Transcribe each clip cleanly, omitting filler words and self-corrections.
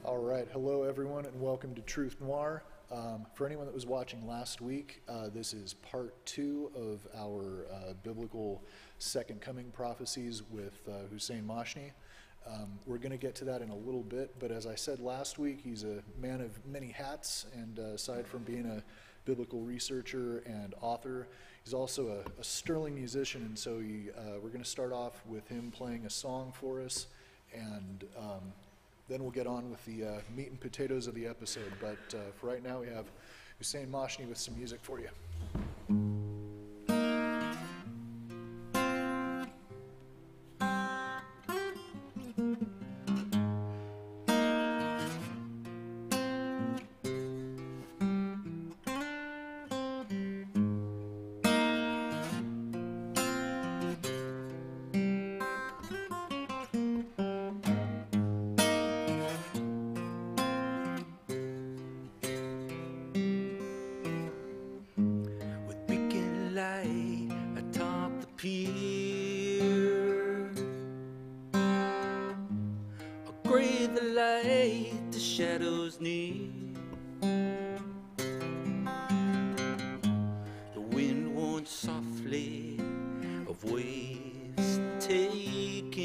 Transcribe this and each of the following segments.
All right, hello everyone and welcome to Truth Noir. For anyone that was watching last week, this is part 2 of our Biblical Second Coming Prophecies with Steve Mashni. We're going to get to that in a little bit, but as I said last week, he's a man of many hats, and aside from being a biblical researcher and author, he's also a sterling musician, and so we're going to start off with him playing a song for us, and then we'll get on with the meat and potatoes of the episode. But for right now, we have Steve Mashni with some music for you. Shadows near, the wind warns softly of waves taken.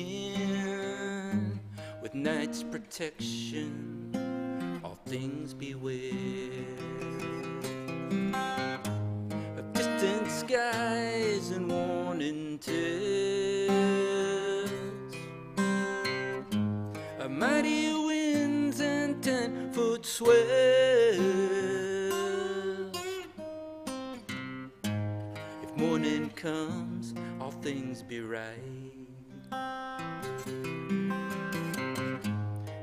With night's protection, all things beware of distant skies and warning tales of mighty winds and 10-foot swells. If morning comes, all things be right.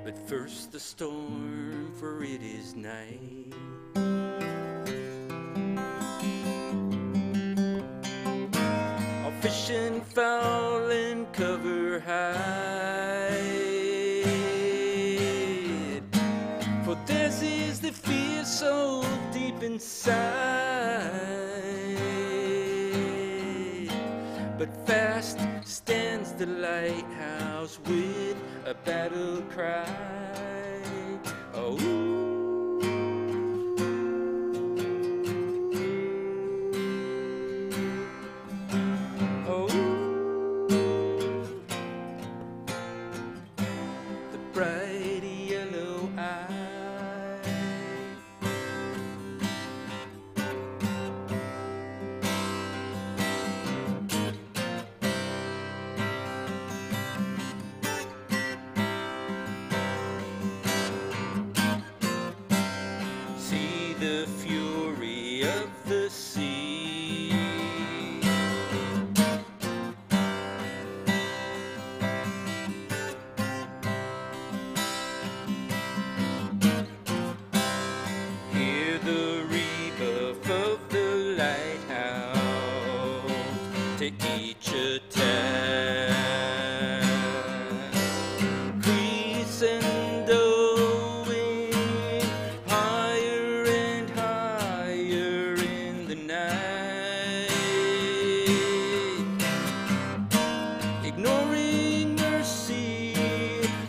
But first the storm, for it is night. All fish and fowl and cover high. For this is the fear so deep inside. But fast stands the lighthouse with a battle cry. Oh, oh, the bright yellow eye. The fury of the sea, hear the rebuff of the lighthouse, take each attack, crescendoing higher and higher in the night, ignoring mercy.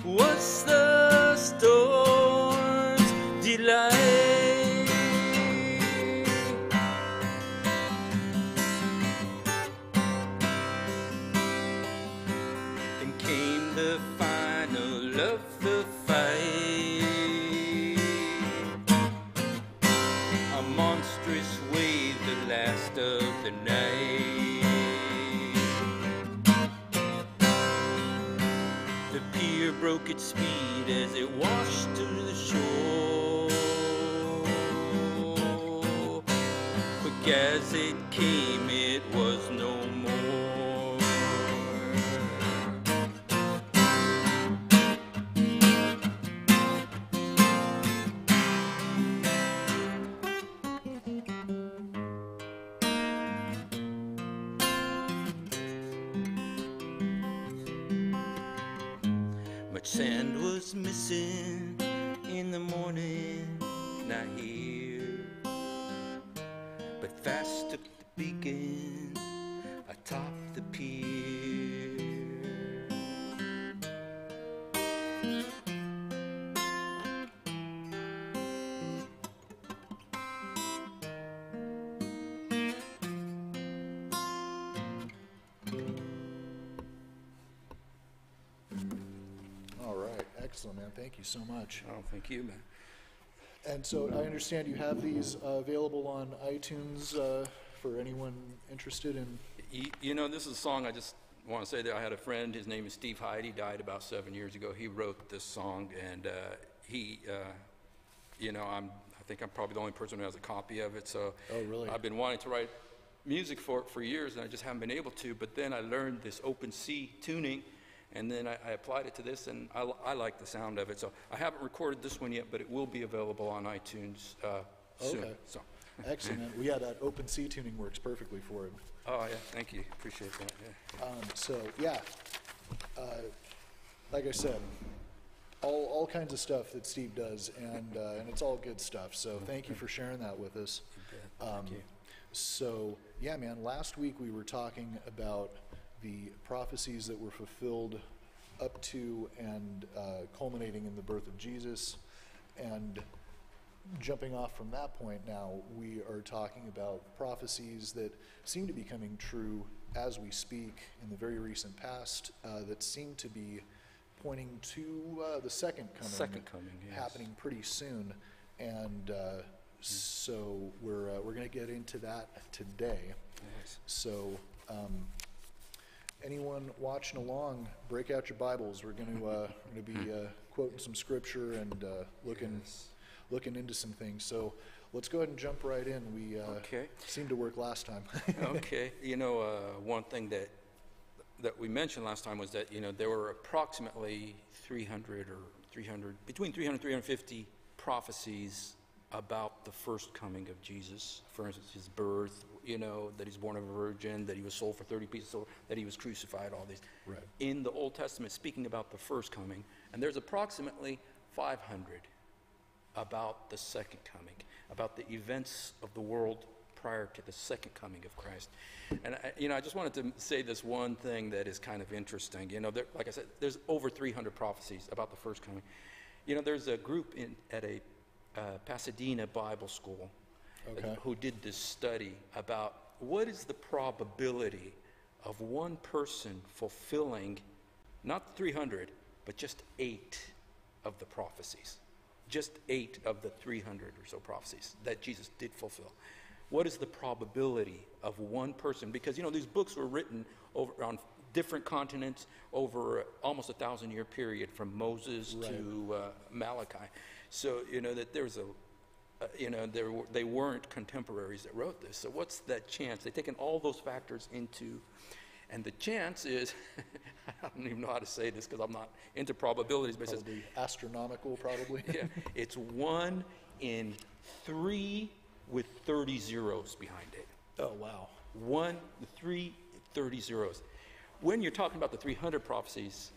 What's the storm's delight? Then came the final of the fight, a monstrous wave, the last of the night. The pier broke its speed as it washed to the shore. Quick as it came, it was no more. Much sand was missing in the morning, not here, but fast took the beacon atop the pier. Excellent, man. Thank you so much. Oh, thank you, man. And so I understand you have these available on iTunes for anyone interested in. You know, this is a song I just want to say that I had a friend. His name is Steve Hyde. He died about 7 years ago. He wrote this song, and you know, I think I'm probably the only person who has a copy of it. So Oh, really? I've been wanting to write music for it for years, and I just haven't been able to. But then I learned this open C tuning, and then I applied it to this, and I like the sound of it. So I haven't recorded this one yet, but it will be available on iTunes soon. Okay. So. Excellent. Man. Well, yeah, that open C tuning works perfectly for it. Oh, yeah, thank you. Appreciate that. Yeah. So yeah, like I said, all kinds of stuff that Steve does, and it's all good stuff. So thank you for sharing that with us. Thank you. So yeah, man. Last week we were talking about the prophecies that were fulfilled up to and culminating in the birth of Jesus, and jumping off from that point now, we are talking about prophecies that seem to be coming true as we speak in the very recent past that seem to be pointing to the second coming, Yes. happening pretty soon. And so we're going to get into that today. Yes. So anyone watching along, break out your Bibles. We're going to be quoting some scripture and looking into some things. So let's go ahead and jump right in. We Okay. seemed to work last time. Okay. You know, one thing that we mentioned last time was that, you know, there were approximately between 300 and 350 prophecies about the first coming of Jesus. For instance, his birth, you know, that he's born of a virgin, that he was sold for 30 pieces of silver, that he was crucified, all these. Right. In the Old Testament, speaking about the first coming, and there's approximately 500 about the second coming, about the events of the world prior to the second coming of Christ. And I just wanted to say this one thing that is kind of interesting. You know, like I said, there's over 300 prophecies about the first coming. You know, there's a group at a Pasadena Bible School who did this study about what is the probability of one person fulfilling not 300, but just 8 of the prophecies. Just 8 of the 300 or so prophecies that Jesus did fulfill. What is the probability of one person? Because, you know, these books were written on different continents over almost 1,000-year period, from Moses to Malachi. So, you know, that there's they weren't contemporaries that wrote this. So what's that chance? They've taken all those factors into, and the chance is, I don't even know how to say this because I'm not into probabilities, but Probably astronomical, probably. yeah, it's 1 in 3 with 30 zeros behind it. Oh, wow. 1, 3, 30 zeros. When you're talking about the 300 prophecies,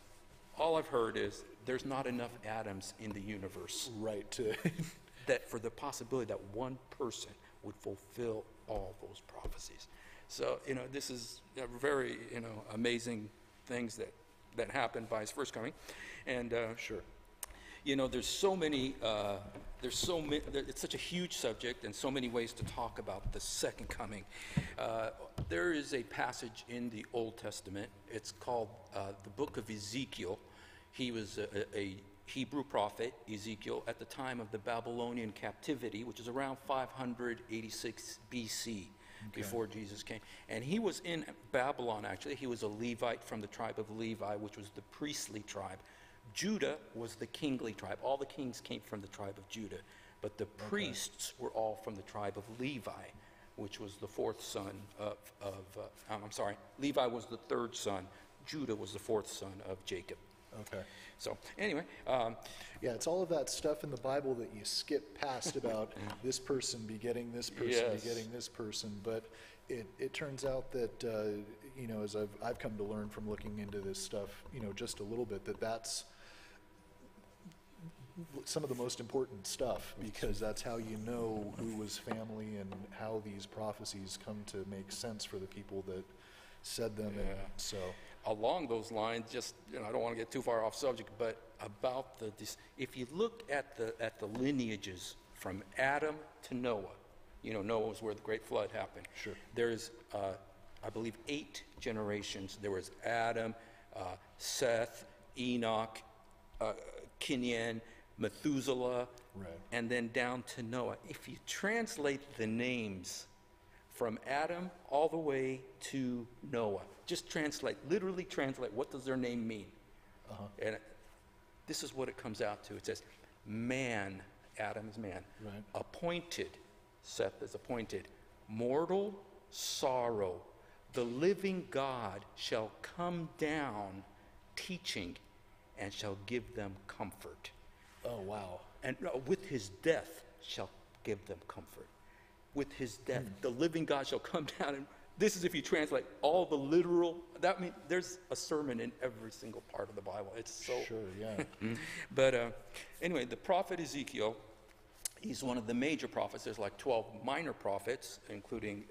all I've heard is there's not enough atoms in the universe Right. that for the possibility that one person would fulfill all those prophecies. So, you know, this is a very, you know, amazing things that happened by his first coming. And Sure. you know, it's such a huge subject and so many ways to talk about the second coming. There is a passage in the Old Testament. It's called the book of Ezekiel. He was a Hebrew prophet, Ezekiel, at the time of the Babylonian captivity, which is around 586 BC, before Jesus came. And he was in Babylon, actually. He was a Levite from the tribe of Levi, which was the priestly tribe. Judah was the kingly tribe. All the kings came from the tribe of Judah. But the priests were all from the tribe of Levi, which was the fourth son Levi was the third son. Judah was the fourth son of Jacob. Okay. So anyway, Yeah, it's all of that stuff in the Bible that you skip past about this person begetting this person, Yes. begetting this person. But it turns out that, you know, as I've come to learn from looking into this stuff, you know, just a little bit, that's some of the most important stuff, because that's how you know who was family and how these prophecies come to make sense for the people that said them. Yeah. And so, along those lines, just, you know, I don't want to get too far off subject, but about if you look at the lineages from Adam to Noah, you know, Noah was where the great flood happened. Sure. There's, I believe, 8 generations. There was Adam, Seth, Enoch, Kenyan, Methuselah, Right. and then down to Noah. If you translate the names from Adam all the way to Noah, just translate, literally translate, what does their name mean? And this is what it comes out to. It says, man, Adam is man, Right. appointed, Seth is appointed, mortal sorrow, the living God shall come down teaching and shall give them comfort. Oh, wow. And with his death shall give them comfort. With his death, the living God shall come down. And this is if you translate all the literal, that means there's a sermon in every single part of the Bible. It's so. Sure, yeah. But anyway, the prophet Ezekiel, he's one of the major prophets. There's like 12 minor prophets, including,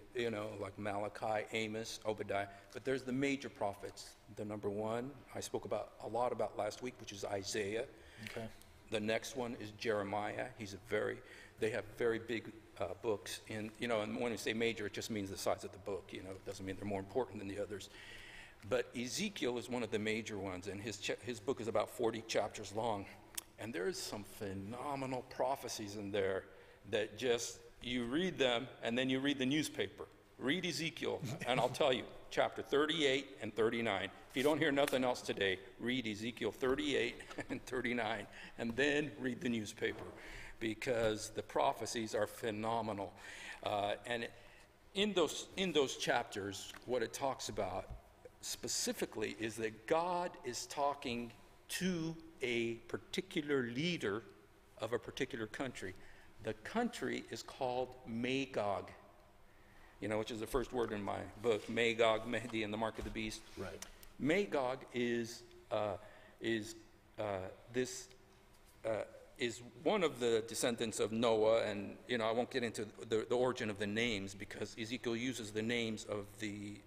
like Malachi, Amos, Obadiah. But there's the major prophets. The number one I spoke about a lot about last week, which is Isaiah. Okay. The next one is Jeremiah. They have very big books. And when we say major, it just means the size of the book. It doesn't mean they're more important than the others. But Ezekiel is one of the major ones, and his book is about 40 chapters long. And there's some phenomenal prophecies in there that just, you read them, and then you read the newspaper. Read Ezekiel, and I'll tell you, chapter 38 and 39. If you don't hear nothing else today, read Ezekiel 38 and 39, and then read the newspaper, because the prophecies are phenomenal. And in those chapters, what it talks about specifically is that God is talking to a particular leader of a particular country. The country is called Magog, which is the first word in my book, Magog, Mehdi, and the Mark of the Beast. Right. Magog is one of the descendants of Noah, and I won't get into the origin of the names, because Ezekiel uses the names of the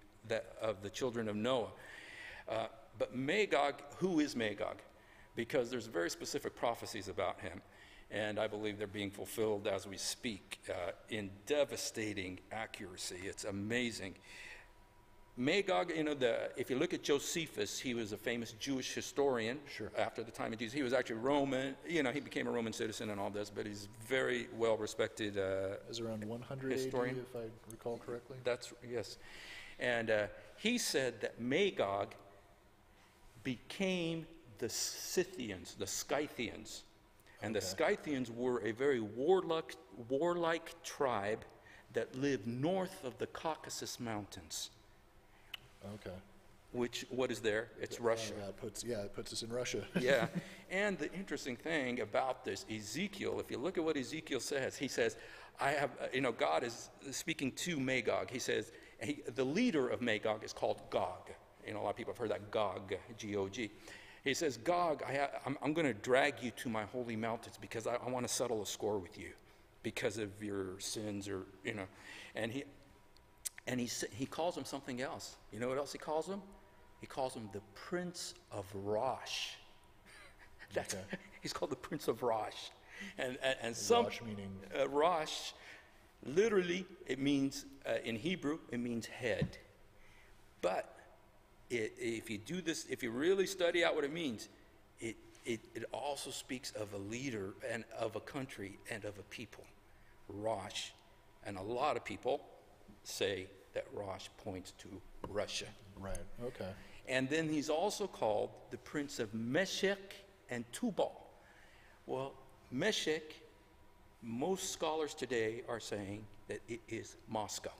children of Noah. But Magog, who is Magog? Because there's very specific prophecies about him, and I believe they're being fulfilled as we speak in devastating accuracy. It's amazing. Magog, if you look at Josephus, he was a famous Jewish historian. Sure. After the time of Jesus. He was actually Roman. He became a Roman citizen and all this, but he's very well respected Is around 100 historian. AD, if I recall correctly. Yes. And he said that Magog became the Scythians, the Scythians. And the Scythians were a very warlike tribe that lived north of the Caucasus Mountains. Okay. What is there? It's Russia. It puts us in Russia. Yeah. And the interesting thing about this, Ezekiel, if you look at what Ezekiel says, he says, God is speaking to Magog. He says, the leader of Magog is called Gog. A lot of people have heard that, Gog, G-O-G. He says, Gog, I'm going to drag you to my holy mountains because I want to settle a score with you because of your sins, and he calls him something else. You know what else he calls him? He calls him the Prince of Rosh. He's called the Prince of Rosh. And Rosh meaning? Rosh, literally, it means, in Hebrew, it means head. But if you do this, if you really study out what it means, it also speaks of a leader and of a country and of a people. Rosh. And a lot of people say that Rosh points to Russia. Right, okay. And then he's also called the Prince of Meshech and Tubal. Well, Meshech, most scholars today are saying that it is Moscow.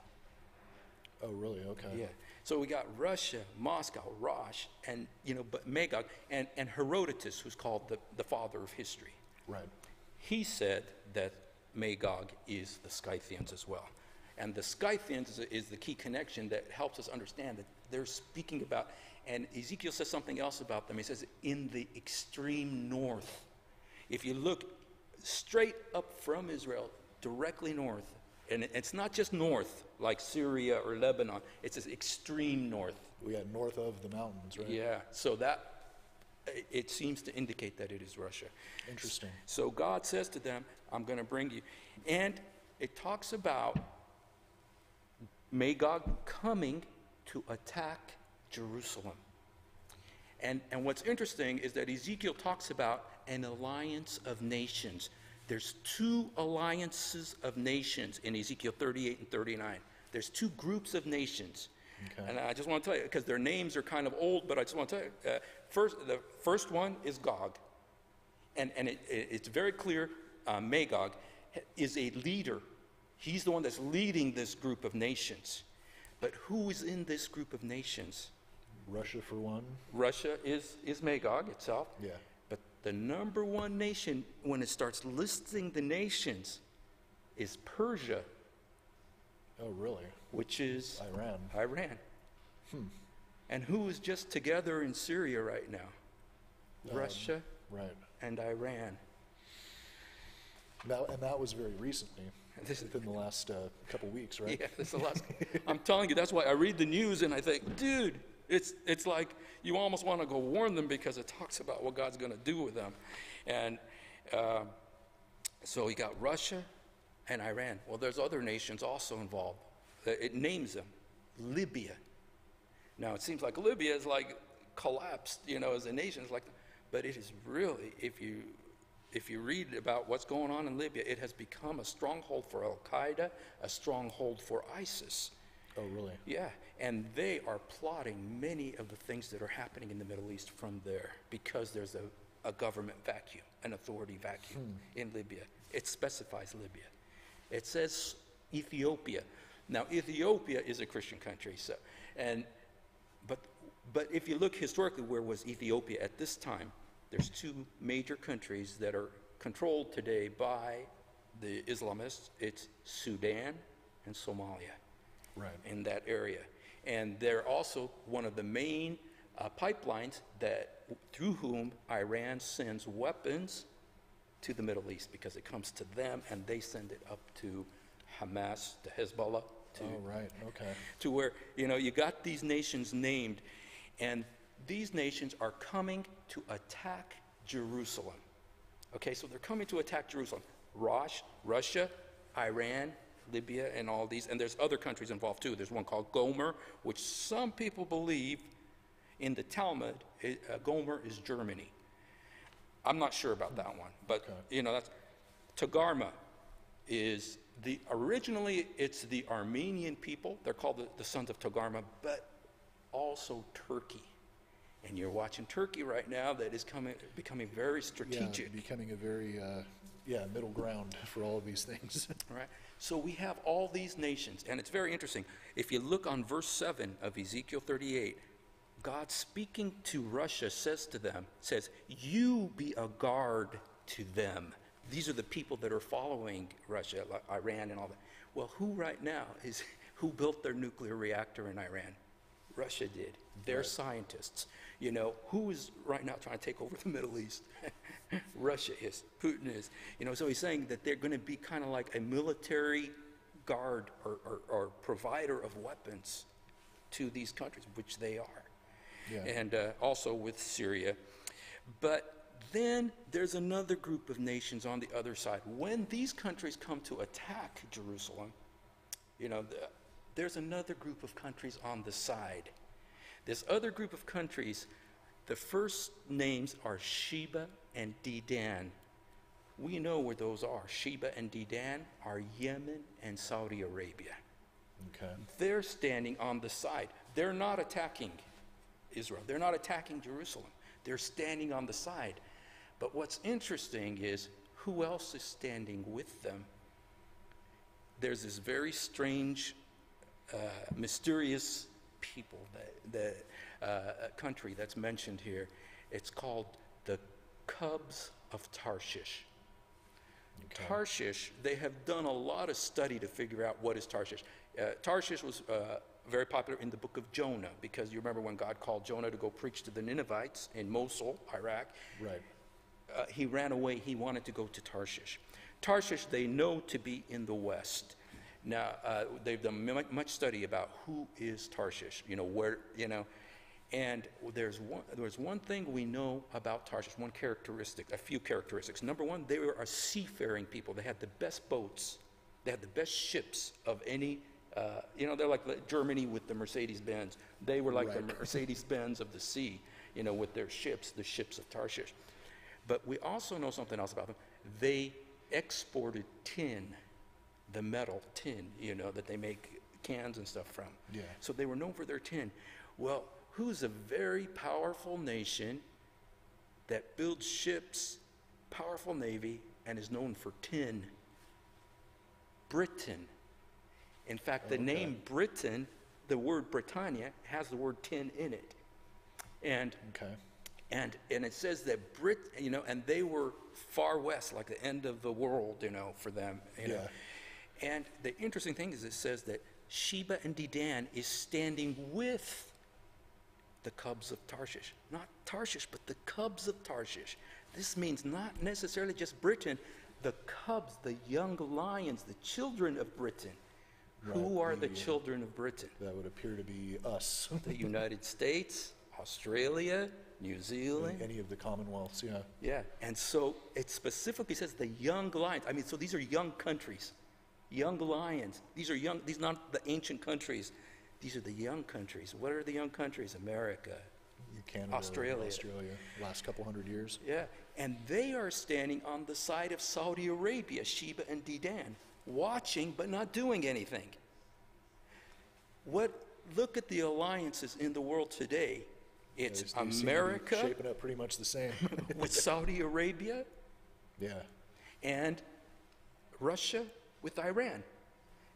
Oh, really? Okay. Yeah. So we got Russia, Moscow, Rosh, and but Magog, and Herodotus, who's called the father of history. Right. He said that Magog is the Scythians as well. And the Scythians is the key connection that helps us understand that they're speaking about, and Ezekiel says something else about them. He says, in the extreme north. If you look straight up from Israel, directly north, and it's not just north, like Syria or Lebanon, it's this extreme north. We got north of the mountains, right? Yeah, so that, it seems to indicate that it is Russia. Interesting. So God says to them, I'm going to bring you. And it talks about Magog coming to attack Jerusalem. And what's interesting is that Ezekiel talks about an alliance of nations. There's two alliances of nations in Ezekiel 38 and 39. There's two groups of nations. Okay. And I just want to tell you, because their names are kind of old, but I just want to tell you, the first one is Gog. And it's very clear, Magog is a leader. He's the one that's leading this group of nations. But who is in this group of nations? Russia for one. Russia is Magog itself. Yeah. But the number one nation, when it starts listing the nations, is Persia, Oh, really? which is Iran. Iran. And who is just together in Syria right now? Russia Right. and Iran. And that was very recently, This is- within the last couple weeks, right? Yeah, that's the last. I'm telling you, that's why I read the news and I think, dude, it's like you almost want to go warn them because it talks about what God's going to do with them. And so you got Russia and Iran. Well, there's other nations also involved. It names them. Libya. Now, it seems like Libya is like collapsed, as a nation. It's like, but it is really, if you read about what's going on in Libya, it has become a stronghold for Al-Qaeda, a stronghold for ISIS. Oh, really? Yeah, and they are plotting many of the things that are happening in the Middle East from there because there's a government vacuum, an authority vacuum in Libya. It specifies Libya. It says Ethiopia. Now, Ethiopia is a Christian country, but if you look historically, where was Ethiopia at this time? There's two major countries that are controlled today by the Islamists. It's Sudan and Somalia. Right. In that area. And they're also one of the main pipelines through whom Iran sends weapons to the Middle East, because it comes to them and they send it up to Hamas, to Hezbollah. Oh, right. Okay. To where, you got these nations named, and these nations are coming to attack Jerusalem. Okay, so they're coming to attack Jerusalem. Russia, Iran, Libya, and all these, and there's other countries involved too. There's one called Gomer, which some people believe in the Talmud, Gomer is Germany. I'm not sure about that one, but that's Togarmah is originally it's the Armenian people. They're called the sons of Togarmah, but also Turkey. And you're watching Turkey right now that is becoming very strategic. Yeah, becoming a very, middle ground for all of these things. Right. So we have all these nations, and it's very interesting. If you look on verse 7 of Ezekiel 38, God speaking to Russia says, you be a guard to them. These are the people that are following Russia, like Iran and all that. Well, who right now who built their nuclear reactor in Iran? Russia did. They're Right. scientists. Who is right now trying to take over the Middle East? Russia is. Putin is. So he's saying that they're going to be kind of like a military guard or provider of weapons to these countries, which they are. Yeah. And also with Syria. But then there's another group of nations on the other side. When these countries come to attack Jerusalem, there's another group of countries on the side. This other group of countries, the first names are Sheba and Dedan. We know where those are. Sheba and Dedan are Yemen and Saudi Arabia. Okay. They're standing on the side. They're not attacking Israel. They're not attacking Jerusalem. They're standing on the side. But what's interesting is who else is standing with them? There's this very strange, mysterious people, the country that's mentioned here. It's called the Cubs of Tarshish. Okay. Tarshish, they have done a lot of study to figure out what is Tarshish. Tarshish was very popular in the book of Jonah, because you remember when God called Jonah to go preach to the Ninevites in Mosul, Iraq. Right. He ran away. He wanted to go to Tarshish. Tarshish, they know to be in the west. Now, they've done much study about who is Tarshish, and there's one thing we know about Tarshish, one characteristic, a few characteristics. Number one, they were a seafaring people. They had the best boats. They had the best ships of any, they're like Germany with the Mercedes-Benz. They were like Right. the Mercedes-Benz of the sea, with their ships, the ships of Tarshish. But we also know something else about them. They exported tin, the metal tin, that they make cans and stuff from. Yeah. So they were known for their tin. Well, who's a very powerful nation that builds ships, powerful navy, and is known for tin? Britain. In fact, the name Britain, the word Britannia, has the word tin in it. And it says that and they were far west, like the end of the world, for them. You know. And the interesting thing is it says that Sheba and Dedan is standing with the cubs of Tarshish. Not Tarshish, but the cubs of Tarshish. This means not necessarily just Britain, the cubs, the young lions, the children of Britain. Right. Who are the children of Britain? That would appear to be us. The United States, Australia, New Zealand. Any of the Commonwealths, yeah. Yeah, and so it specifically says the young lions. I mean, so these are young countries, young lions. These are not the ancient countries. These are the young countries. What are the young countries? America, Canada, Australia, last couple hundred years. Yeah, and they are standing on the side of Saudi Arabia, Sheba and Dedan, watching but not doing anything. Look at the alliances in the world today. It's America shaping up pretty much the same with Saudi Arabia, and Russia with Iran.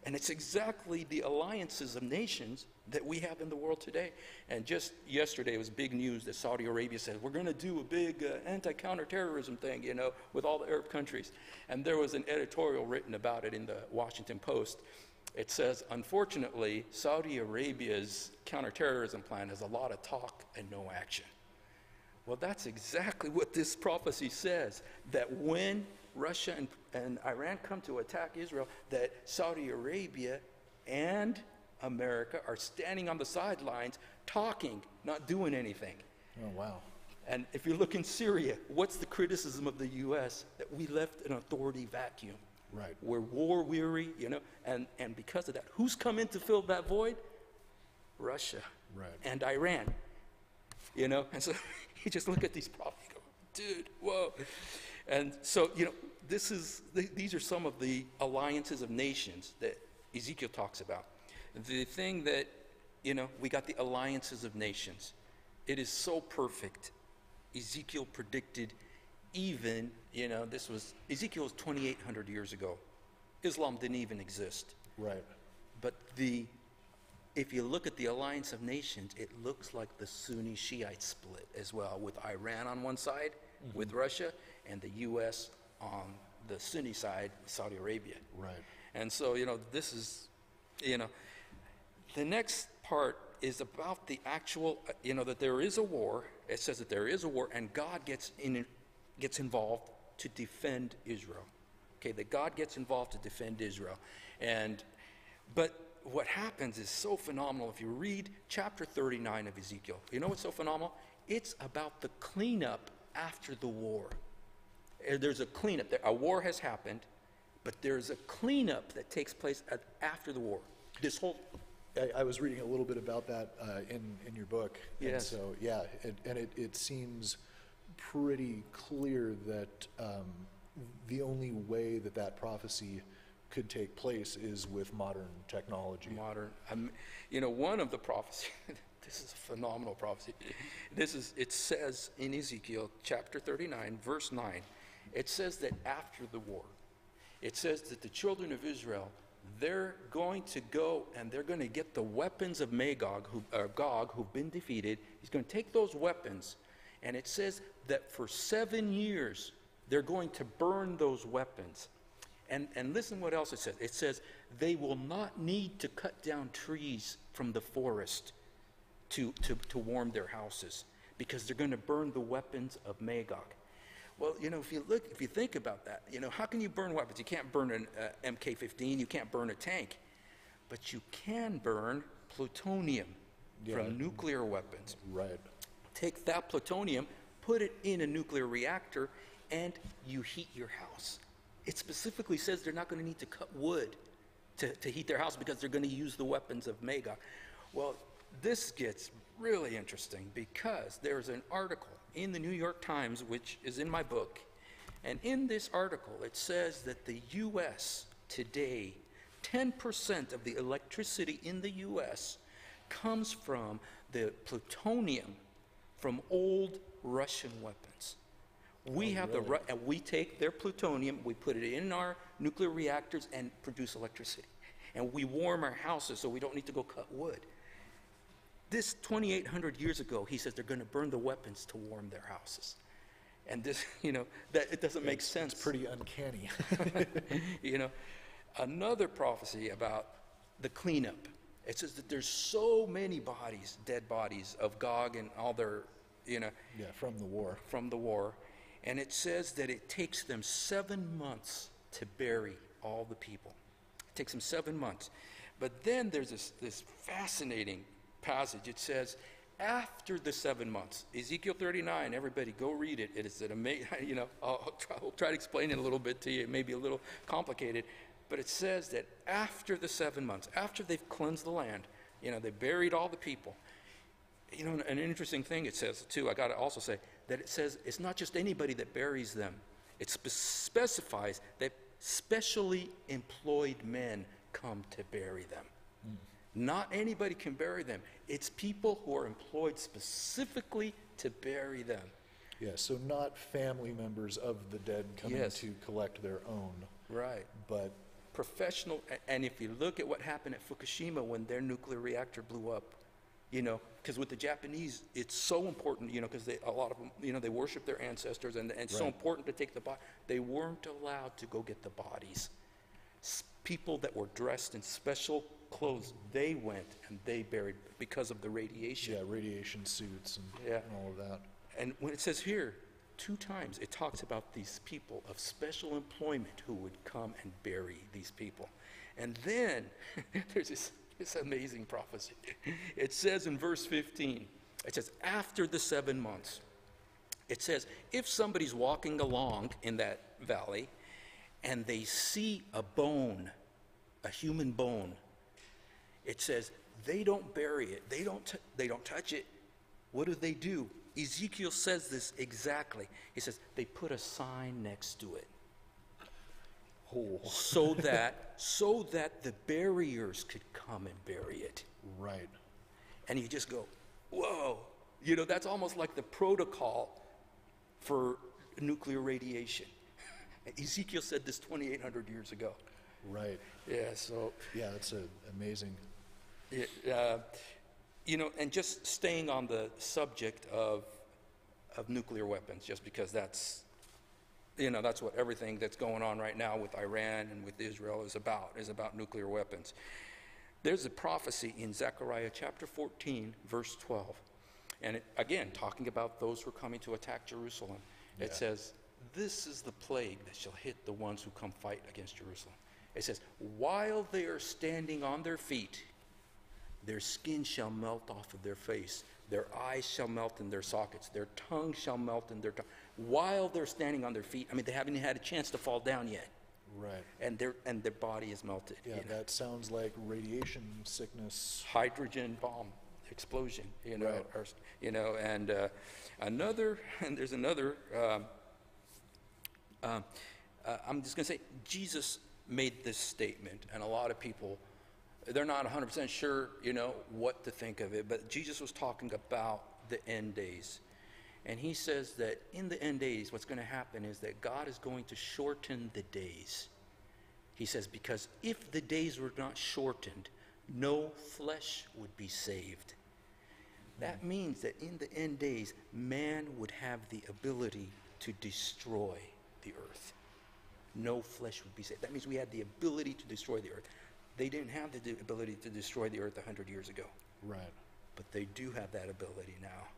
And it's exactly the alliances of nations that we have in the world today. And just yesterday, it was big news that Saudi Arabia said, we're going to do a big anti-counterterrorism thing, with all the Arab countries. And there was an editorial written about it in the Washington Post. It says, unfortunately, Saudi Arabia's counterterrorism plan is a lot of talk and no action. Well, that's exactly what this prophecy says, that when Russia and Iran come to attack Israel, that Saudi Arabia and America are standing on the sidelines talking, not doing anything. Oh, wow. And if you look in Syria, what's the criticism of the U.S.? That we left an authority vacuum. Right. We're war weary, and because of that, who's come in to fill that void? Russia and Iran, and so you just look at these problems, go, dude, whoa. And so, these are some of the alliances of nations that Ezekiel talks about. The thing that, we got the alliances of nations. It is so perfect. Ezekiel predicted even, Ezekiel was 2,800 years ago. Islam didn't even exist. Right. But if you look at the alliance of nations, it looks like the Sunni Shiite split as well, with Iran on one side, with Russia, and the U.S. on the Sunni side, Saudi Arabia. Right. And so, this is, the next part is about the actual, that there is a war. It says that there is a war, and God gets involved to defend Israel. Okay, that God gets involved to defend Israel. But what happens is so phenomenal. If you read chapter 39 of Ezekiel, you know what's so phenomenal? It's about the cleanup after the war. There's a cleanup. A war has happened, but there's a cleanup that takes place after the war. This whole... I was reading a little bit about that in your book. Yes. And so, it seems pretty clear that the only way that prophecy could take place is with modern technology. One of the prophecies, this is a phenomenal prophecy. It says in Ezekiel chapter 39, verse 9, it says that after the war, it says that the children of Israel, they're going to go and they're going to get the weapons of Gog, who've been defeated. He's going to take those weapons, and it says that for 7 years, they're going to burn those weapons. And listen what else it says. It says they will not need to cut down trees from the forest to warm their houses, because they're going to burn the weapons of Magog. Well, if you think about that, how can you burn weapons? You can't burn an MK-15, you can't burn a tank, but you can burn plutonium from nuclear weapons. Right. Take that plutonium, put it in a nuclear reactor, and you heat your house. It specifically says they're not going to need to cut wood to heat their house, because they're going to use the weapons of Magog. Well, this gets really interesting, because there's an article in the New York Times, which is in my book. And in this article, it says that the U.S. today, 10% of the electricity in the U.S. comes from the plutonium from old Russian weapons. We have really? and we take their plutonium, we put it in our nuclear reactors and produce electricity. And we warm our houses so we don't need to go cut wood. This 2,800 years ago, he says they're going to burn the weapons to warm their houses. And this, that it doesn't make sense. It's pretty uncanny. Another prophecy about the cleanup. It says that there's so many bodies, dead bodies of Gog and all their, Yeah, from the war. from the war. And it says that it takes them 7 months to bury all the people. It takes them 7 months. But then there's this fascinating passage. It says, after the 7 months, Ezekiel 39, everybody go read it. It is an amazing, I'll try to explain it a little bit to you. It may be a little complicated, but it says that after the 7 months, after they've cleansed the land, they buried all the people. An interesting thing it says too, I got to also say, that it says it's not just anybody that buries them. It specifies that specially employed men come to bury them. Not anybody can bury them. It's people who are employed specifically to bury them. Yeah, so not family members of the dead coming Yes. to collect their own, Right. but Professional, and if you look at what happened at Fukushima when their nuclear reactor blew up, because with the Japanese, it's so important, because a lot of them, they worship their ancestors, and it's so Right. important to take the body. They weren't allowed to go get the bodies. People that were dressed in special clothes, they went and they buried because of the radiation. yeah, radiation suits and, Yeah. and all of that. And when it says here, 2 times, it talks about these people of special employment who would come and bury these people. And then there's this amazing prophecy. It says in verse 15, it says, after the 7 months, it says, if somebody's walking along in that valley and they see a bone, a human bone, it says they don't bury it, they don't touch it. What do? Ezekiel says this exactly. He says they put a sign next to it. Oh, so that the buriers could come and bury it. right. And you just go, whoa. That's almost like the protocol for nuclear radiation. Ezekiel said this 2,800 years ago. Right. Yeah, so, Yeah, that's amazing. and just staying on the subject of nuclear weapons, just because that's what everything that's going on right now with Iran and with Israel is about nuclear weapons. There's a prophecy in Zechariah chapter 14, verse 12. And again, talking about those who are coming to attack Jerusalem. It Yeah. says, this is the plague that shall hit the ones who come fight against Jerusalem. It says, while they are standing on their feet, their skin shall melt off of their face. Their eyes shall melt in their sockets. Their tongue shall melt in their tongue. While they're standing on their feet, they haven't even had a chance to fall down yet. Right. And their body is melted. Yeah, that sounds like radiation sickness. Hydrogen bomb explosion, Right. and there's another, I'm just going to say, Jesus made this statement, and a lot of people, they're not 100% sure, what to think of it, but Jesus was talking about the end days. And he says that in the end days, what's going to happen is that God is going to shorten the days. He says, because if the days were not shortened, no flesh would be saved. That means that in the end days, man would have the ability to destroy the earth. No flesh would be saved. That means we had the ability to destroy the earth. They didn't have the ability to destroy the earth 100 years ago. Right. But they do have that ability now.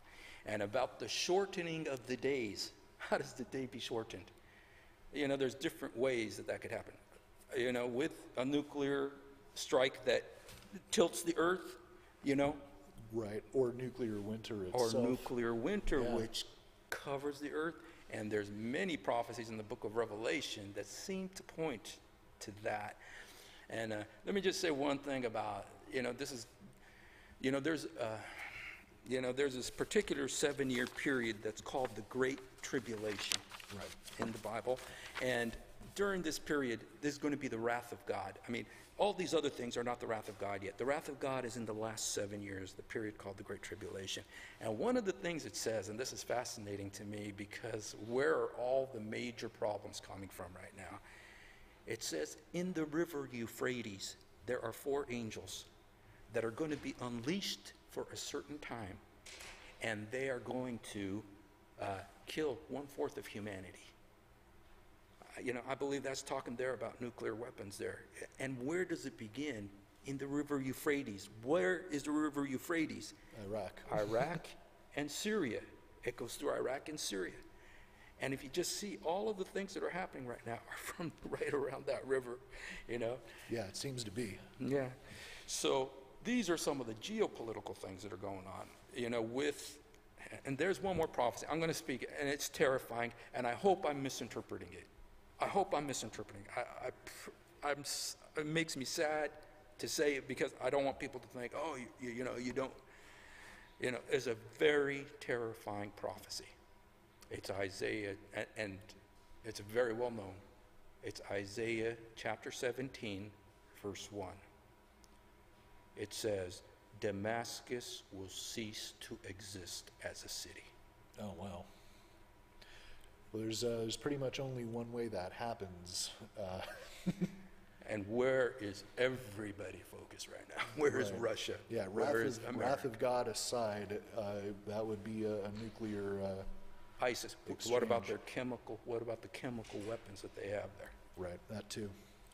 And about the shortening of the days, how does the day be shortened? There's different ways that could happen. With a nuclear strike that tilts the earth, Right. Or nuclear winter or itself. nuclear winter, Yeah. which covers the earth. And there's many prophecies in the book of Revelation that seem to point to that. And let me just say one thing about, this is, there's there's this particular 7-year period that's called the Great Tribulation in the Bible. And during this period, there's going to be the wrath of God. I mean, all these other things are not the wrath of God yet. The wrath of God is in the last 7 years, the period called the Great Tribulation. And one of the things it says, and this is fascinating to me because where are all the major problems coming from right now? It says, in the river Euphrates, there are 4 angels that are going to be unleashed for a certain time, and they are going to kill 1/4 of humanity. I believe that's talking there about nuclear weapons there. And where does it begin? In the river Euphrates. Where is the river Euphrates? Iraq and Syria. It goes through Iraq and Syria. And if you just see all of the things that are happening right now are from right around that river, Yeah, it seems to be. Yeah. So these are some of the geopolitical things that are going on, and there's one more prophecy. I'm going to speak it, and it's terrifying, and I hope I'm misinterpreting it. It makes me sad to say it because I don't want people to think, oh, you don't. It's a very terrifying prophecy. It's Isaiah, and it's very well known. It's Isaiah chapter 17, verse 1. It says, Damascus will cease to exist as a city. Oh, wow. Well, there's pretty much only one way that happens. And where is everybody focused right now? Where is Russia? Yeah, wrath of God aside, that would be a nuclear ISIS. exchange. What about the chemical weapons that they have there? Right, that too.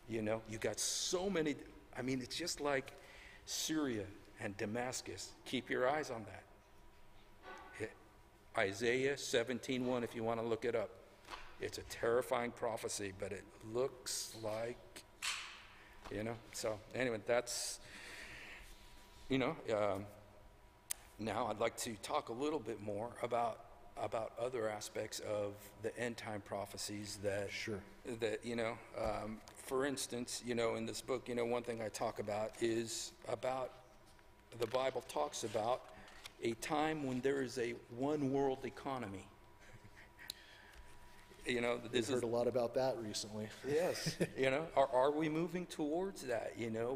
You got so many. I mean, it's just like Syria and Damascus. Keep your eyes on that. Isaiah 17:1, if you want to look it up. It's a terrifying prophecy, but it looks like, So anyway, that's, now I'd like to talk a little bit more about other aspects of the end time prophecies that, Sure. that for instance, in this book, one thing I talk about is about the Bible talks about a time when there is a one world economy. We've heard a lot about that recently. Yes, are we moving towards that?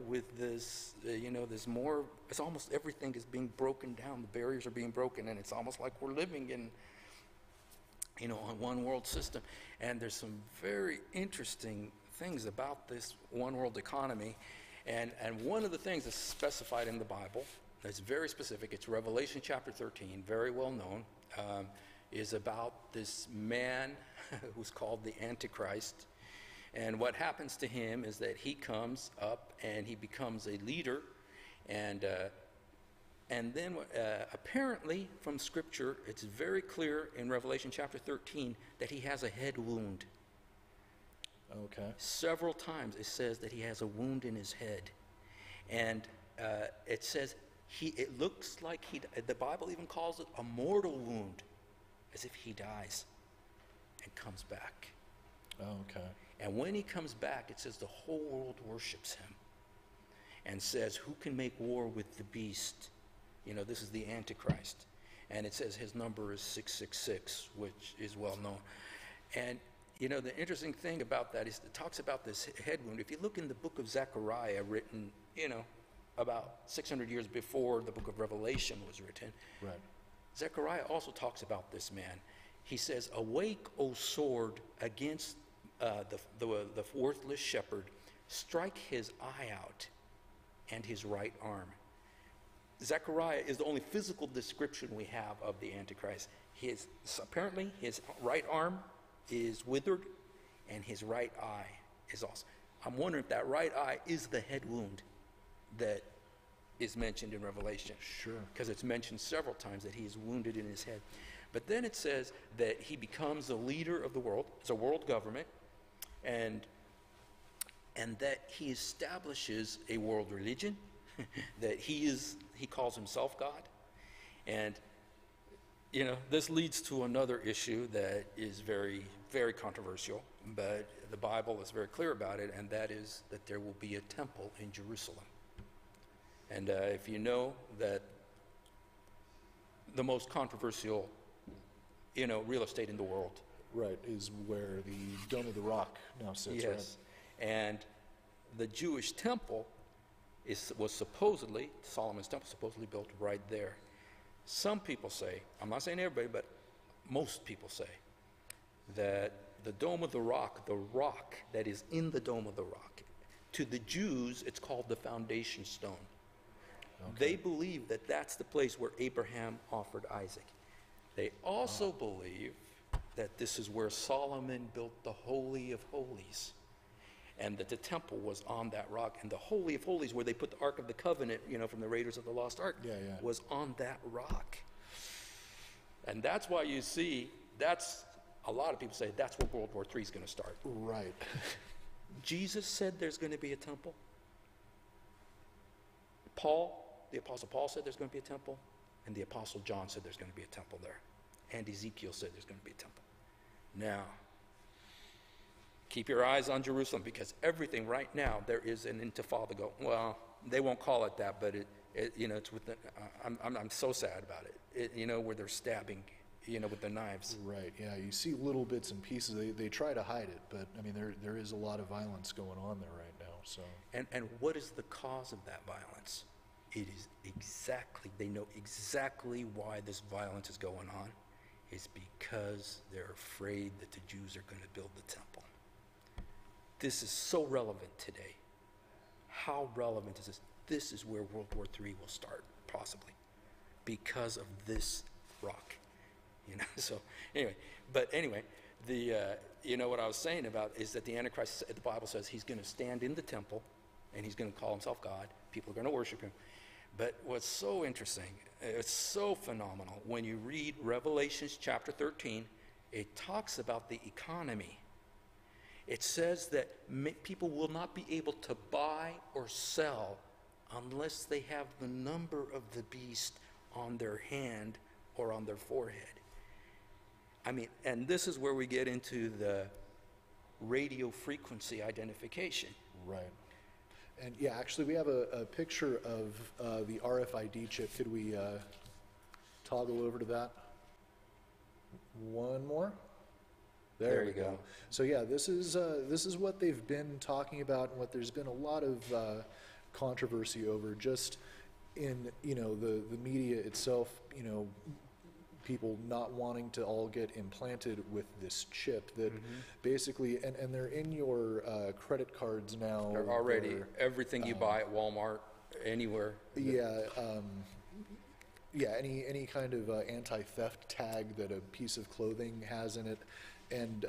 With this, there's more. It's almost everything is being broken down. The barriers are being broken, and it's almost like we're living in, a one world system. And there's some very interesting things about this one world economy, and one of the things that's specified in the Bible that's very specific. It's Revelation chapter 13, very well known. Is about this man who's called the Antichrist. And what happens to him is that he comes up and he becomes a leader. And then apparently from Scripture, it's very clear in Revelation chapter 13 that he has a head wound. Okay. Several times it says that he has a wound in his head. And it says it looks like the Bible even calls it a mortal wound, as if he dies and comes back. Okay. And when he comes back, it says the whole world worships him and says, who can make war with the beast? This is the Antichrist. And it says his number is 666, which is well known. And, the interesting thing about that is it talks about this head wound. If you look in the book of Zechariah, written, about 600 years before the book of Revelation was written, Right. Zechariah also talks about this man. He says, awake, O sword, against the worthless shepherd. Strike his eye out and his right arm. Zechariah is the only physical description we have of the Antichrist. Apparently his right arm is withered and his right eye is also. I'm wondering if that right eye is the head wound that is mentioned in Revelation. Sure. Because it's mentioned several times that he is wounded in his head. But then it says that he becomes the leader of the world. It's a world government. And that he establishes a world religion, that he calls himself God. And, this leads to another issue that is very, very controversial, but the Bible is very clear about it, and that is that there will be a temple in Jerusalem. And if you know that the most controversial, real estate in the world. Right, is where the Dome of the Rock now sits, right? Yes. And the Jewish temple was supposedly, Solomon's temple, supposedly built right there. Some people say, I'm not saying everybody, but most people say that the Dome of the rock that is in the Dome of the Rock, to the Jews, it's called the foundation stone. Okay. They believe that that's the place where Abraham offered Isaac. They also believe that this is where Solomon built the Holy of Holies, and that the temple was on that rock, and the Holy of Holies, where they put the Ark of the Covenant, from the Raiders of the Lost Ark, was on that rock. And that's why you see, a lot of people say that's where World War III is going to start. Right. Jesus said there's going to be a temple. The Apostle Paul said there's going to be a temple, and the Apostle John said there's going to be a temple there. And Ezekiel said there's going to be a temple. Now, keep your eyes on Jerusalem, because everything right now, there is an intifada going. Well, they won't call it that, but it's with I'm so sad about it. Where they're stabbing, with the knives. Right. Yeah. You see little bits and pieces. They try to hide it, but I mean, there is a lot of violence going on there right now. So. And what is the cause of that violence? It is they know exactly why this violence is going on. It's because they're afraid that the Jews are going to build the temple. This is so relevant today. How relevant is this? This is where World War III will start, possibly, because of this rock. So anyway, what I was saying about is that the Antichrist, the Bible says he's going to stand in the temple, and he's going to call himself God. People are going to worship him. But what's so interesting, it's so phenomenal, when you read Revelations chapter 13, it talks about the economy. It says that people will not be able to buy or sell unless they have the number of the beast on their hand or on their forehead. I mean, and this is where we get into the radio frequency identification. Right. And yeah, actually we have a picture of the RFID chip. Could we toggle over to that? One more? There we go. So yeah, this is what they've been talking about, and what there's been a lot of controversy over, just in the media itself. People not wanting to all get implanted with this chip that basically, and they're in your credit cards now. They're already everything you buy at Walmart, anywhere. Yeah. Any kind of anti-theft tag that a piece of clothing has in it. And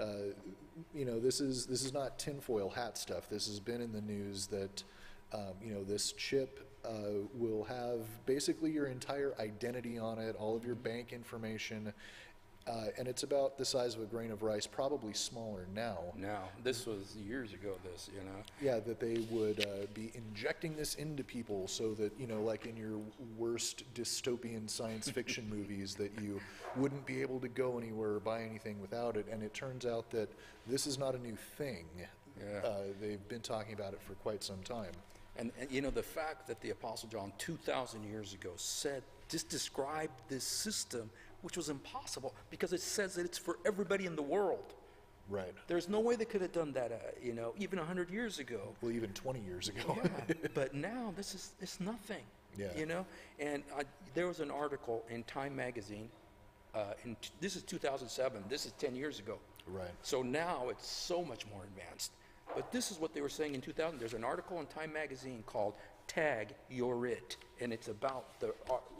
this is not tinfoil hat stuff. This has been in the news that this chip will have basically your entire identity on it, all of your bank information, and it's about the size of a grain of rice, probably smaller now. Now, this was years ago, Yeah, that they would be injecting this into people so that, like in your worst dystopian science fiction movies, that you wouldn't be able to go anywhere or buy anything without it. And it turns out that this is not a new thing. Yeah. They've been talking about it for quite some time. And the fact that the Apostle John 2,000 years ago described this system, which was impossible, because it says that it's for everybody in the world. Right. There's no way they could have done that, even 100 years ago. Well, even 20 years ago. Yeah, but now it's nothing. Yeah. And there was an article in Time magazine. This is 2007. This is 10 years ago. Right. So now it's so much more advanced. But this is what they were saying in 2000. There's an article in Time magazine called "Tag You're It," and it's about the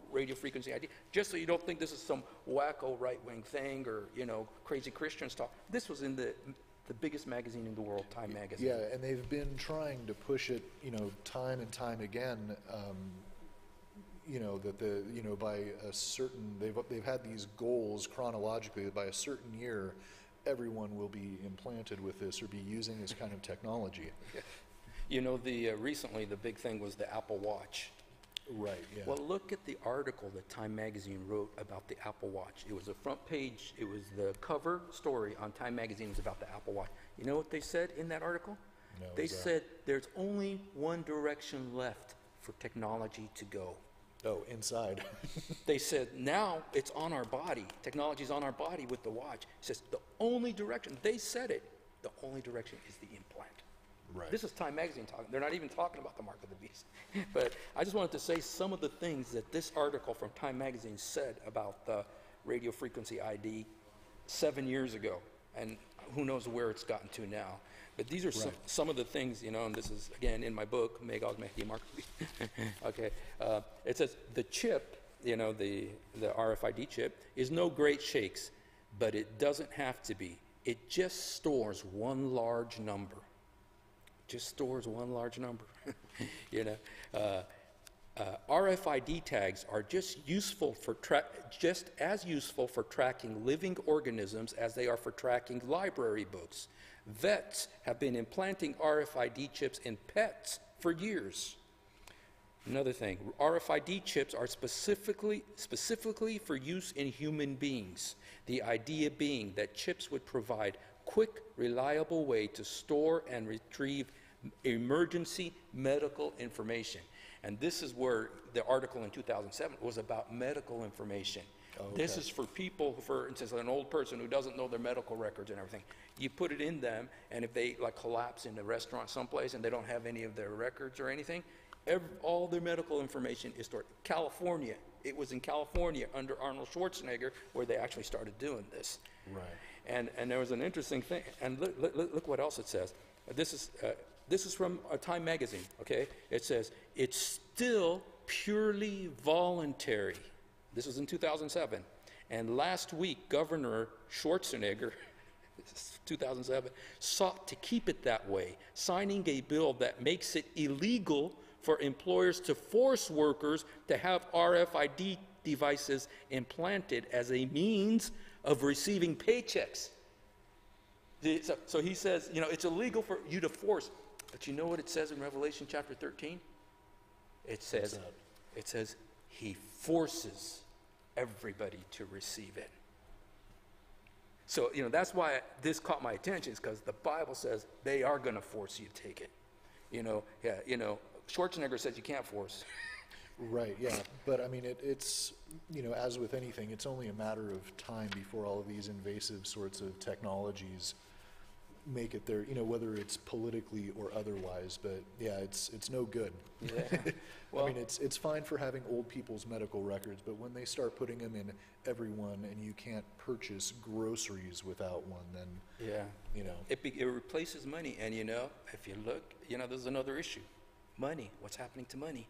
radio frequency ID. Just so you don't think this is some wacko right-wing thing or crazy Christian stuff. This was in the biggest magazine in the world, Time magazine. Yeah, and they've been trying to push it, time and time again. That by a certain, they've had these goals chronologically that by a certain year, everyone will be implanted with this or be using this kind of technology. Recently the big thing was the Apple Watch. Right, yeah. Well, look at the article that Time magazine wrote about the Apple Watch. It was a front page, it was the cover story on Time magazine, was about the Apple Watch. You know what they said in that article? No, they said there's only one direction left for technology to go. Oh, inside. They said, now it's on our body. Technology's on our body with the watch. It says the only direction, they said it, the only direction is the implant. Right. This is Time Magazine talking. They're not even talking about the mark of the beast. But I just wanted to say some of the things that this article from Time Magazine said about the radio frequency ID 7 years ago. And who knows where it's gotten to now. But these are some of the things, you know, and this is, again, in my book, Magog, Mahdi, Mark. Okay. It says the chip, you know, the RFID chip, is no great shakes, but it doesn't have to be. It just stores one large number. Just stores one large number. You know. RFID tags are just as useful for tracking living organisms as they are for tracking library books. Vets have been implanting RFID chips in pets for years. Another thing, RFID chips are specifically for use in human beings. The idea being that chips would provide quick, reliable way to store and retrieve emergency medical information. And this is where the article in 2007 was about medical information. Oh, okay. This is for people, for instance, an old person who doesn't know their medical records and everything. You put it in them, and if they like collapse in a restaurant someplace and they don't have any of their records or anything, all their medical information is stored. California, it was in California under Arnold Schwarzenegger where they actually started doing this. Right. And there was an interesting thing, and look what else it says. This is from Time Magazine, okay? It says, it's still purely voluntary. This was in 2007. And last week, Governor Schwarzenegger, 2007, sought to keep it that way, signing a bill that makes it illegal for employers to force workers to have RFID devices implanted as a means of receiving paychecks. So he says, you know, it's illegal for you to force. But you know what it says in Revelation chapter 13? It says he forces everybody to receive it. So, you know, that's why this caught my attention, is because the Bible says they are going to force you to take it. You know, yeah, you know, Schwarzenegger says you can't force. Right, yeah. But I mean, it's, you know, as with anything, it's only a matter of time before all of these invasive sorts of technologies make it there, you know, whether it's politically or otherwise. But yeah, it's no good. Yeah. Well, I mean, it's fine for having old people's medical records, but when they start putting them in everyone and you can't purchase groceries without one, then yeah, you know, it replaces money. And you know, if you look, you know, there's another issue: money. What's happening to money?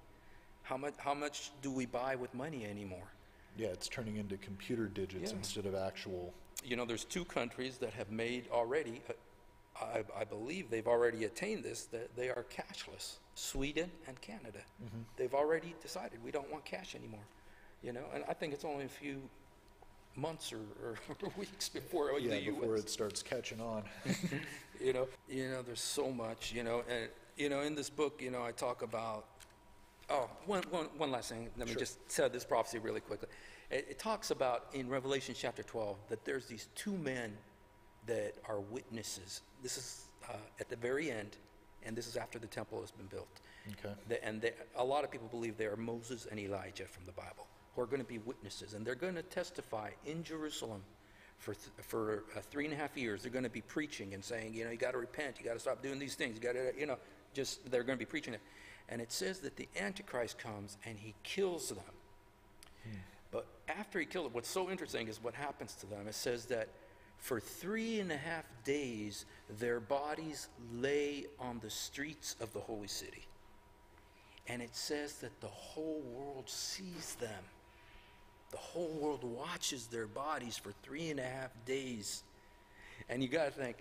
How much do we buy with money anymore? Yeah, it's turning into computer digits instead of actual. You know, there's two countries that have made already. I believe they've already attained this, that they are cashless, Sweden and Canada. Mm-hmm. They've already decided we don't want cash anymore, you know, and I think it's only a few months or weeks before the U.S. before it starts catching on. you know, there's so much, you know, and, you know, in this book, you know, I talk about, one last thing, let me just tell this prophecy really quickly. It talks about in Revelation chapter 12 that there's these two men that are witnesses. This is at the very end, and this is after the temple has been built. Okay. A lot of people believe they are Moses and Elijah from the Bible, who are going to be witnesses, and they're going to testify in Jerusalem for 3.5 years. They're going to be preaching and saying, you know, you got to repent, you got to stop doing these things, you got to, you know, just they're going to be preaching it. And it says that the Antichrist comes and he kills them. But after he kills them, what's so interesting is what happens to them. It says that for 3.5 days, their bodies lay on the streets of the holy city. And it says that the whole world sees them. The whole world watches their bodies for 3.5 days. And you got to think,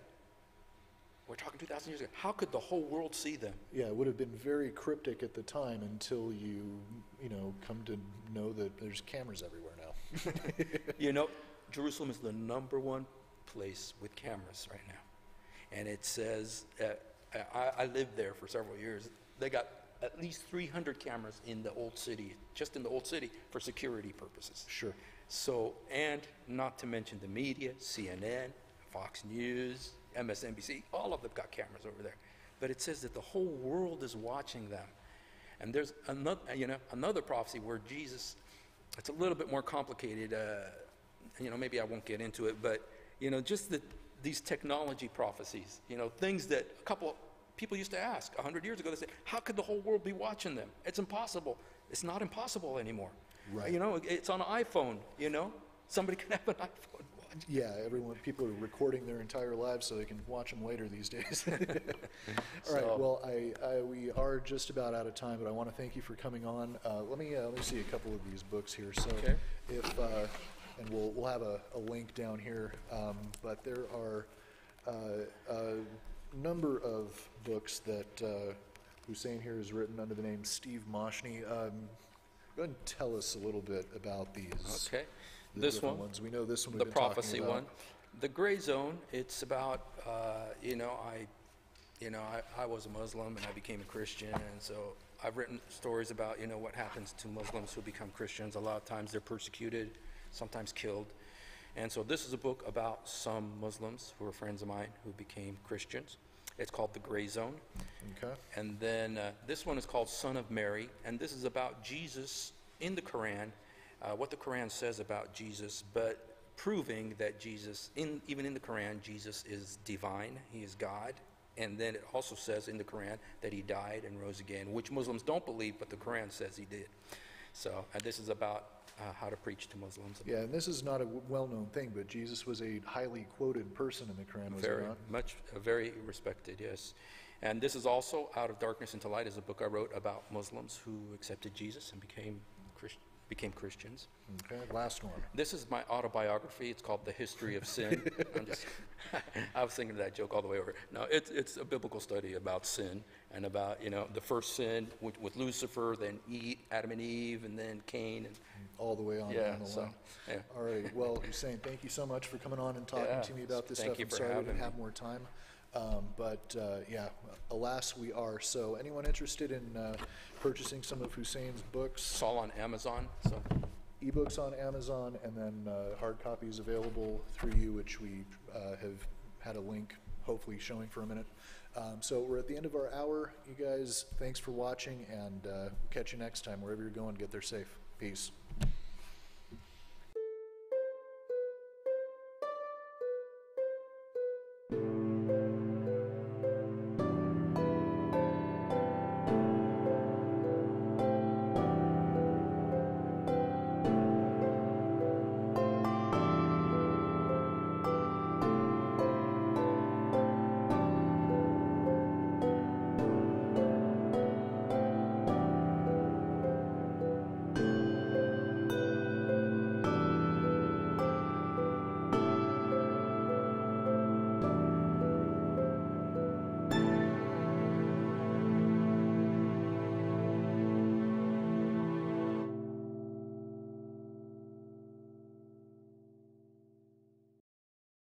we're talking 2,000 years ago. How could the whole world see them? Yeah, it would have been very cryptic at the time until you know, come to know that there's cameras everywhere now. You know, Jerusalem is the #1 place with cameras right now. And it says, I lived there for several years. They got at least 300 cameras in the old city, just in the old city, for security purposes. Sure. So, and not to mention the media, CNN, Fox News, MSNBC, all of them got cameras over there. But it says that the whole world is watching them. And there's another prophecy where Jesus, it's a little bit more complicated. Maybe I won't get into it, but just these technology prophecies, things that a couple people used to ask 100 years ago. They said, how could the whole world be watching them? It's impossible. It's not impossible anymore. Right. It's on an iPhone, Somebody can have an iPhone watch. Yeah, people are recording their entire lives so they can watch them later these days. All right, well, we are just about out of time, but I want to thank you for coming on. Let me see a couple of these books here. So Okay. and we'll have a link down here, but there are a number of books that Hussein here has written under the name Steve Mashni. Go ahead and tell us a little bit about these. Okay. The This different one, ones. We know this one we've the been talking prophecy about. one. The gray zone, it's about, I was a Muslim and I became a Christian, and so I've written stories about, what happens to Muslims who become Christians. A lot of times they're persecuted, sometimes killed. And so this is a book about some Muslims who are friends of mine who became Christians. It's called The Gray Zone. Okay. And then this one is called Son of Mary, and this is about Jesus in the Quran, what the Quran says about Jesus, but proving that Jesus, even in the Quran, Jesus is divine, he is God. And then it also says in the Quran that he died and rose again, which Muslims don't believe, but the Quran says he did. So, and this is about how to preach to Muslims. Yeah, and this is not a well-known thing, but Jesus was a highly quoted person in the Quran, was Very he not? much, very respected, yes. And this is also Out of Darkness into Light, is a book I wrote about Muslims who accepted Jesus and became Christians. Okay, last one. This is my autobiography. It's called The History of Sin. I was thinking of that joke all the way over. No, it's a biblical study about sin and about, the first sin with Lucifer, then Adam and Eve, and then Cain. And All the way on Yeah, down the so, line. yeah. All right, well, Hussein, thank you so much for coming on and talking Yeah, to me about this thank stuff. you I'm for sorry we having didn't me. have more time. Alas, we are. So anyone interested in purchasing some of Hussein's books, It's all on Amazon. So ebooks on Amazon, and then hard copies available through you, which we have had a link hopefully showing for a minute. So we're at the end of our hour. You guys, thanks for watching, and catch you next time. Wherever you're going, get there safe. Peace.